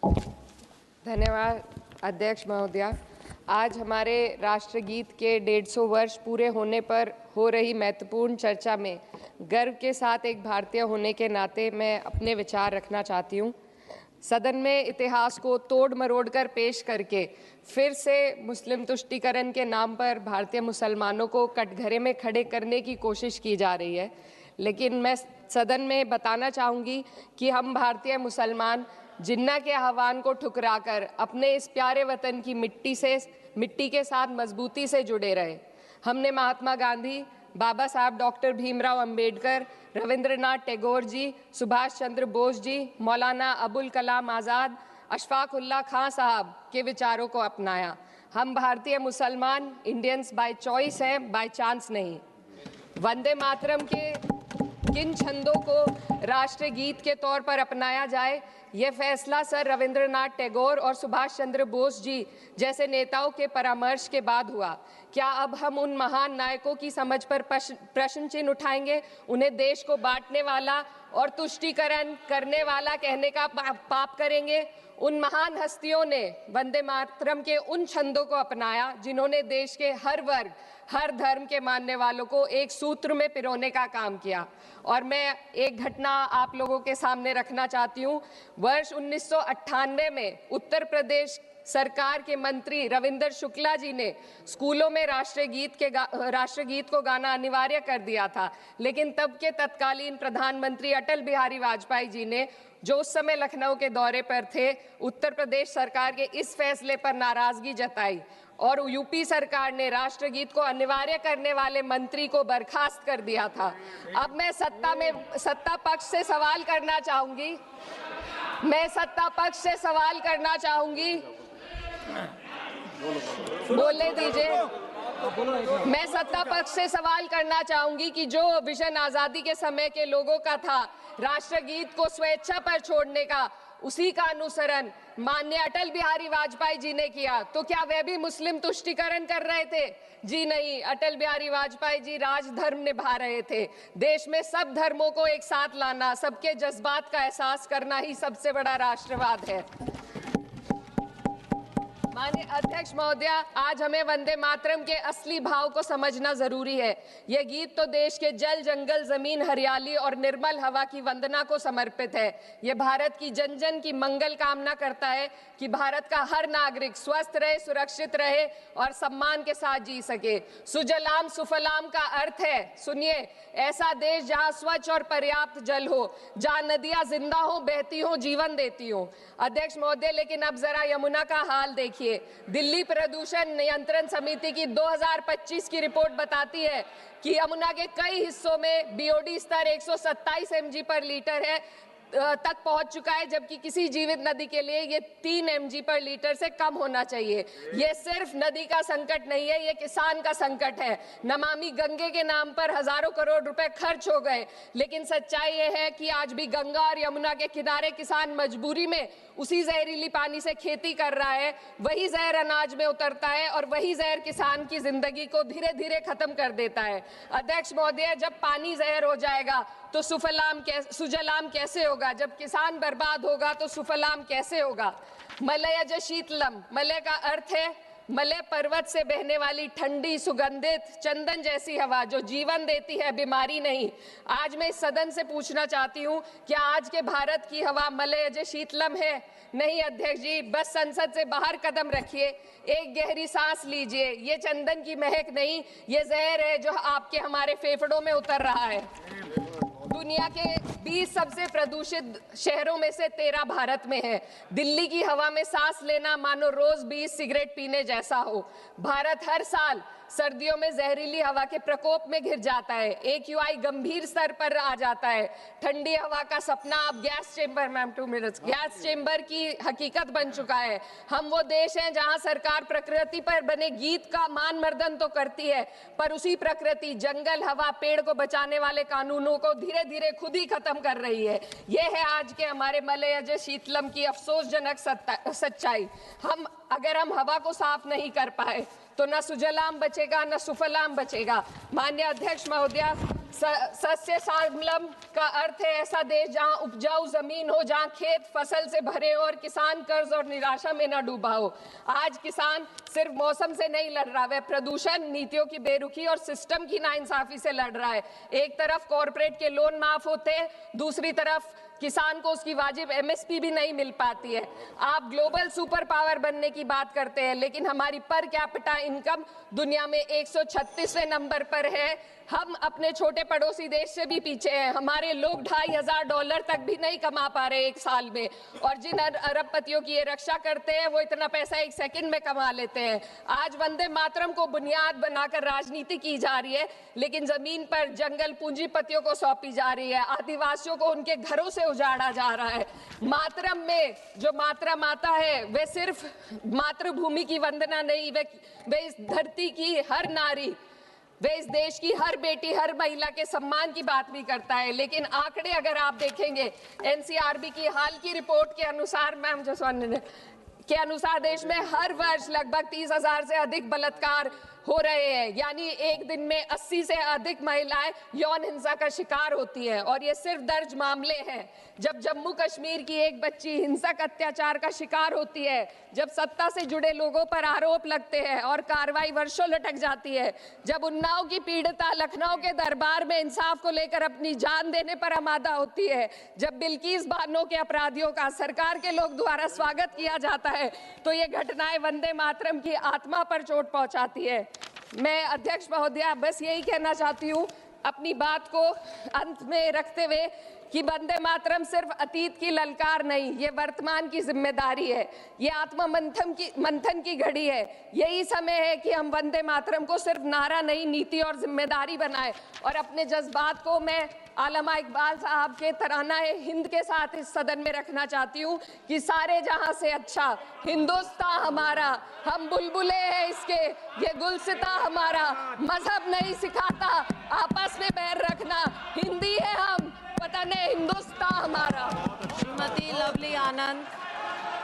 धन्यवाद अध्यक्ष महोदया। आज हमारे राष्ट्रगीत के 150 वर्ष पूरे होने पर हो रही महत्वपूर्ण चर्चा में गर्व के साथ एक भारतीय होने के नाते मैं अपने विचार रखना चाहती हूँ। सदन में इतिहास को तोड़ मरोड़ कर पेश करके फिर से मुस्लिम तुष्टीकरण के नाम पर भारतीय मुसलमानों को कटघरे में खड़े करने की कोशिश की जा रही है। लेकिन मैं सदन में बताना चाहूँगी कि हम भारतीय मुसलमान जिन्ना के आह्वान को ठुकराकर अपने इस प्यारे वतन की मिट्टी के साथ मजबूती से जुड़े रहे। हमने महात्मा गांधी, बाबा साहब डॉक्टर भीमराव अंबेडकर, रविंद्रनाथ टैगोर जी, सुभाष चंद्र बोस जी, मौलाना अबुल कलाम आज़ाद, अशफाक उल्लाह खां साहब के विचारों को अपनाया। हम भारतीय मुसलमान इंडियंस बाय चॉइस हैं, बाय चांस नहीं। वंदे मातरम के किन छंदों को राष्ट्रगीत के तौर पर अपनाया जाए, यह फैसला सर रविंद्रनाथ टैगोर और सुभाष चंद्र बोस जी जैसे नेताओं के परामर्श के बाद हुआ। क्या अब हम उन महान नायकों की समझ पर प्रश्न चिन्ह उठाएंगे? उन्हें देश को बांटने वाला और तुष्टीकरण करने वाला कहने का पाप करेंगे? उन महान हस्तियों ने वंदे मातरम के उन छंदों को अपनाया जिन्होंने देश के हर वर्ग, हर धर्म के मानने वालों को एक सूत्र में पिरोने का काम किया। और मैं एक घटना आप लोगों के सामने रखना चाहती हूँ। वर्ष 1998 में उत्तर प्रदेश सरकार के मंत्री रविंदर शुक्ला जी ने स्कूलों में राष्ट्रगीत को गाना अनिवार्य कर दिया था। लेकिन तब के तत्कालीन प्रधानमंत्री अटल बिहारी वाजपेयी जी ने, जो उस समय लखनऊ के दौरे पर थे, उत्तर प्रदेश सरकार के इस फैसले पर नाराजगी जताई और यूपी सरकार ने राष्ट्रगीत को अनिवार्य करने वाले मंत्री को बर्खास्त कर दिया था। अब मैं सत्ता पक्ष से सवाल करना चाहूंगी। बोलने दीजिए। मैं सत्ता पक्ष से सवाल करना चाहूंगी कि जो विजन आजादी के समय के लोगों का था राष्ट्रगीत को स्वेच्छा पर छोड़ने का, उसी का अनुसरण माननीय अटल बिहारी वाजपेयी जी ने किया, तो क्या वह भी मुस्लिम तुष्टीकरण कर रहे थे? जी नहीं, अटल बिहारी वाजपेयी जी राजधर्म निभा रहे थे। देश में सब धर्मों को एक साथ लाना, सबके जज्बात का एहसास करना ही सबसे बड़ा राष्ट्रवाद है। माननीय अध्यक्ष महोदया, आज हमें वंदे मातरम के असली भाव को समझना जरूरी है। यह गीत तो देश के जल, जंगल, जमीन, हरियाली और निर्मल हवा की वंदना को समर्पित है। यह भारत की जन जन की मंगल कामना करता है कि भारत का हर नागरिक स्वस्थ रहे, सुरक्षित रहे और सम्मान के साथ जी सके। सुजलाम सुफलाम का अर्थ है, सुनिए, ऐसा देश जहां स्वच्छ और पर्याप्त जल हो, जहां नदियां जिंदा हो, बहती हो, जीवन देती हो। अध्यक्ष महोदय, लेकिन अब जरा यमुना का हाल देखिए। दिल्ली प्रदूषण नियंत्रण समिति की 2025 की रिपोर्ट बताती है कि यमुना के कई हिस्सों में बीओडी स्तर 127 mg पर लीटर है तक पहुंच चुका है, जबकि किसी जीवित नदी के लिए ये 3 mg पर लीटर से कम होना चाहिए। ये सिर्फ नदी का संकट नहीं है, ये किसान का संकट है। नमामि गंगे के नाम पर हजारों करोड़ रुपए खर्च हो गए, लेकिन सच्चाई ये है कि आज भी गंगा और यमुना के किनारे किसान मजबूरी में उसी जहरीली पानी से खेती कर रहा है। वही जहर अनाज में उतरता है और वही जहर किसान की जिंदगी को धीरे धीरे खत्म कर देता है। अध्यक्ष महोदय, जब पानी जहर हो जाएगा तो सुजलाम कैसे होगा? जब किसान बर्बाद होगा तो सुफलाम कैसे होगा? मलयज शीतलम, मलय का अर्थ है मलय पर्वत से बहने वाली ठंडी, सुगंधित, चंदन जैसी हवा जो जीवन देती है, बीमारी नहीं। आज मैं इस सदन से पूछना चाहती हूँ, क्या आज के भारत की हवा मलयज शीतलम है? नहीं अध्यक्ष जी, बस संसद से बाहर कदम रखिए, एक गहरी सांस लीजिए। ये चंदन की महक नहीं, ये जहर है जो आपके हमारे फेफड़ों में उतर रहा है। दुनिया के 20 सबसे प्रदूषित शहरों में से 13 भारत में है। दिल्ली की हवा में सांस लेना मानो रोज 20 सिगरेट पीने जैसा हो। भारत हर साल सर्दियों में जहरीली हवा के प्रकोप में घिर जाता है। AQI गंभीर स्तर पर आ जाता है। ठंडी हवा का सपना अब गैस चेंबर की हकीकत बन चुका है। हम वो देश हैं जहां सरकार प्रकृति पर बने गीत का मान मर्दन तो करती है, पर उसी प्रकृति, जंगल, हवा, पेड़ को बचाने वाले कानूनों को धीरे धीरे खुद ही खत्म कर रही है। ये है आज के हमारे मलयज शीतलम की अफसोसजनक सच्चाई। अगर हम हवा को साफ नहीं कर पाए तो न सुजलाम बचेगा न सुफलाम बचेगा। माननीय अध्यक्ष महोदया, सस्य श्यामलम का अर्थ है ऐसा देश जहां उपजाऊ जमीन हो, जहां खेत फसल से भरे हो और किसान कर्ज और निराशा में न डूबा हो। आज किसान सिर्फ मौसम से नहीं लड़ रहा, वह प्रदूषण, नीतियों की बेरुखी और सिस्टम की नाइंसाफी से लड़ रहा है। एक तरफ कॉरपोरेट के लोन माफ होते हैं, दूसरी तरफ किसान को उसकी वाजिब एमएसपी भी नहीं मिल पाती है। आप ग्लोबल सुपर पावर बनने की बात करते हैं, लेकिन हमारी पर कैपिटा इनकम दुनिया में 136वें नंबर पर है। हम अपने छोटे पड़ोसी देश से भी पीछे हैं। हमारे लोग $2,500 तक भी नहीं कमा पा रहे एक साल में, और जिन अरबपतियों की ये रक्षा करते हैं वो इतना पैसा एक सेकंड में कमा लेते हैं। आज वंदे मातरम को बुनियाद बनाकर राजनीति की जा रही है, लेकिन जमीन पर जंगल पूंजीपतियों को सौंपी जा रही है। आदिवासियों को उनके घरों से उजाड़ा जा रहा है। मातरम में जो मात्रा माता है वे सिर्फ मातृभूमि की वंदना नहीं, वे इस धरती की हर नारी, वे इस देश की हर बेटी, हर महिला के सम्मान की बात भी करता है। लेकिन आंकड़े अगर आप देखेंगे, एनसीआरबी की हाल की रिपोर्ट के अनुसार, मैम जसवंत के अनुसार देश में हर वर्ष लगभग 30,000 से अधिक बलात्कार हो रहे हैं। यानी एक दिन में 80 से अधिक महिलाएं यौन हिंसा का शिकार होती हैं, और ये सिर्फ दर्ज मामले हैं। जब जम्मू कश्मीर की एक बच्ची हिंसक अत्याचार का शिकार होती है, जब सत्ता से जुड़े लोगों पर आरोप लगते हैं और कार्रवाई वर्षों लटक जाती है, जब उन्नाव की पीड़िता लखनऊ के दरबार में इंसाफ को लेकर अपनी जान देने पर आमादा होती है, जब बिल्किस बानो के अपराधियों का सरकार के लोग द्वारा स्वागत किया जाता है, तो ये घटनाएं वंदे मातरम की आत्मा पर चोट पहुंचाती है। मैं अध्यक्ष महोदया बस यही कहना चाहती हूँ अपनी बात को अंत में रखते हुए कि वंदे मातरम सिर्फ अतीत की ललकार नहीं, ये वर्तमान की जिम्मेदारी है। ये आत्म मंथन की घड़ी है। यही समय है कि हम वंदे मातरम को सिर्फ नारा नहीं, नीति और जिम्मेदारी बनाएं। और अपने जज्बात को मैं आलमा इकबाल साहब के तराना हिंद के साथ इस सदन में रखना चाहती हूँ कि सारे जहां से अच्छा हिंदुस्तान हमारा, हम बुलबुले हैं इसके, ये गुलसिता हमारा, मजहब नहीं सिखाता आपस में बैर रखना, हिंदी है हम, वतन है हिंदुस्तान हमारा। श्रीमती लवली आनंद।